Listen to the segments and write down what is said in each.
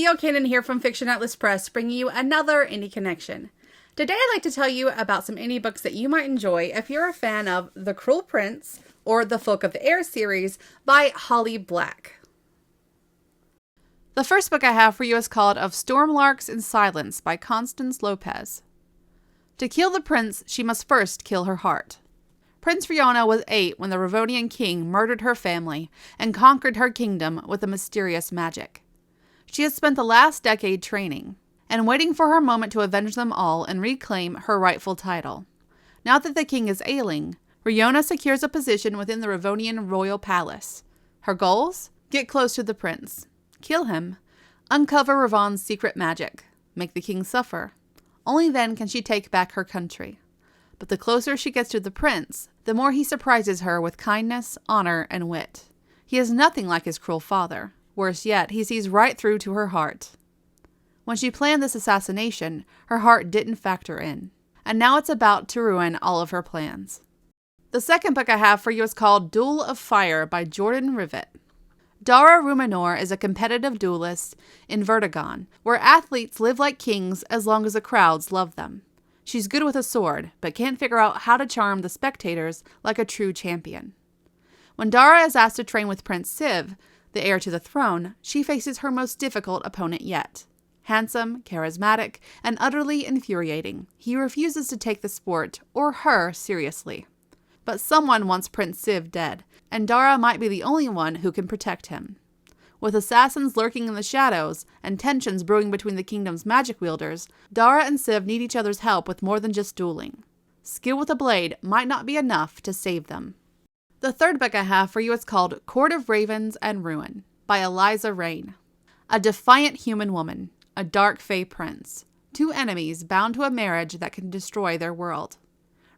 Theo Cannon here from Fiction Atlas Press, bringing you another Indie Connection. Today I'd like to tell you about some indie books that you might enjoy if you're a fan of The Cruel Prince or the Folk of the Air series by Holly Black. The first book I have for you is called Of Stormlarks in Silence by Constance Lopez. To kill the prince, she must first kill her heart. Prince Fiona was 8 when the Ravonian king murdered her family and conquered her kingdom with a mysterious magic. She has spent the last decade training and waiting for her moment to avenge them all and reclaim her rightful title. Now that the king is ailing, Fiona secures a position within the Ravonian royal palace. Her goals? Get close to the prince, kill him, uncover Ravon's secret magic, make the king suffer. Only then can she take back her country. But the closer she gets to the prince, the more he surprises her with kindness, honor, and wit. He is nothing like his cruel father. Worse yet, he sees right through to her heart. When she planned this assassination, her heart didn't factor in. And now it's about to ruin all of her plans. The second book I have for you is called Duel of Fire by Jordan Rivet. Dara Ruminor is a competitive duelist in Vertigon, where athletes live like kings as long as the crowds love them. She's good with a sword, but can't figure out how to charm the spectators like a true champion. When Dara is asked to train with Prince Siv, the heir to the throne, she faces her most difficult opponent yet. Handsome, charismatic, and utterly infuriating, he refuses to take the sport, or her, seriously. But someone wants Prince Siv dead, and Dara might be the only one who can protect him. With assassins lurking in the shadows and tensions brewing between the kingdom's magic wielders, Dara and Siv need each other's help with more than just dueling. Skill with a blade might not be enough to save them. The third book I have for you is called Court of Ravens and Ruin by Eliza Rain. A defiant human woman, a dark fae prince, 2 enemies bound to a marriage that can destroy their world.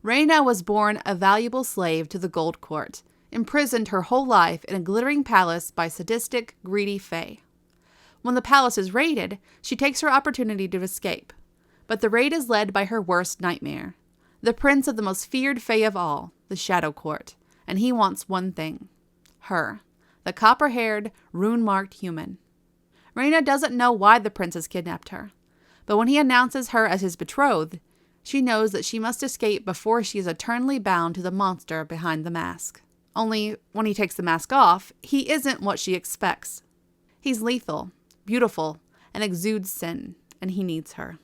Reyna was born a valuable slave to the Gold Court, imprisoned her whole life in a glittering palace by sadistic, greedy fae. When the palace is raided, she takes her opportunity to escape. But the raid is led by her worst nightmare, the prince of the most feared fae of all, the Shadow Court, and he wants one thing. Her, the copper-haired, rune-marked human. Reyna doesn't know why the prince has kidnapped her, but when he announces her as his betrothed, she knows that she must escape before she is eternally bound to the monster behind the mask. Only, when he takes the mask off, he isn't what she expects. He's lethal, beautiful, and exudes sin, and he needs her.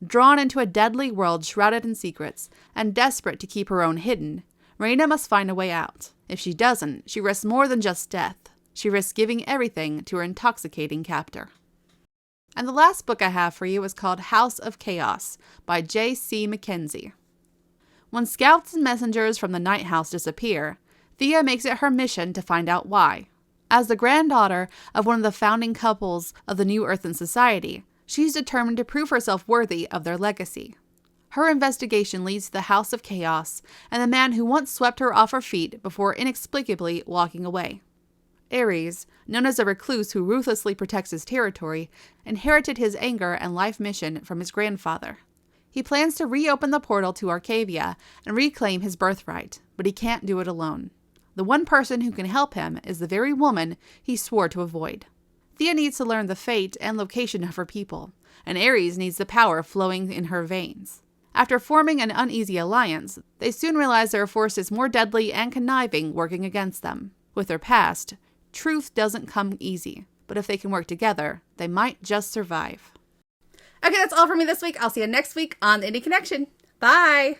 Drawn into a deadly world shrouded in secrets, and desperate to keep her own hidden, Reyna must find a way out. If she doesn't, she risks more than just death. She risks giving everything to her intoxicating captor. And the last book I have for you is called House of Chaos by J.C. Mackenzie. When scouts and messengers from the Night House disappear, Thea makes it her mission to find out why. As the granddaughter of one of the founding couples of the New Earthen Society, she's determined to prove herself worthy of their legacy. Her investigation leads to the House of Chaos and the man who once swept her off her feet before inexplicably walking away. Ares, known as a recluse who ruthlessly protects his territory, inherited his anger and life mission from his grandfather. He plans to reopen the portal to Arcavia and reclaim his birthright, but he can't do it alone. The one person who can help him is the very woman he swore to avoid. Thea needs to learn the fate and location of her people, and Ares needs the power flowing in her veins. After forming an uneasy alliance, they soon realize there are forces more deadly and conniving working against them. With their past, truth doesn't come easy, but if they can work together, they might just survive. Okay, that's all for me this week. I'll see you next week on the Indie Connection. Bye!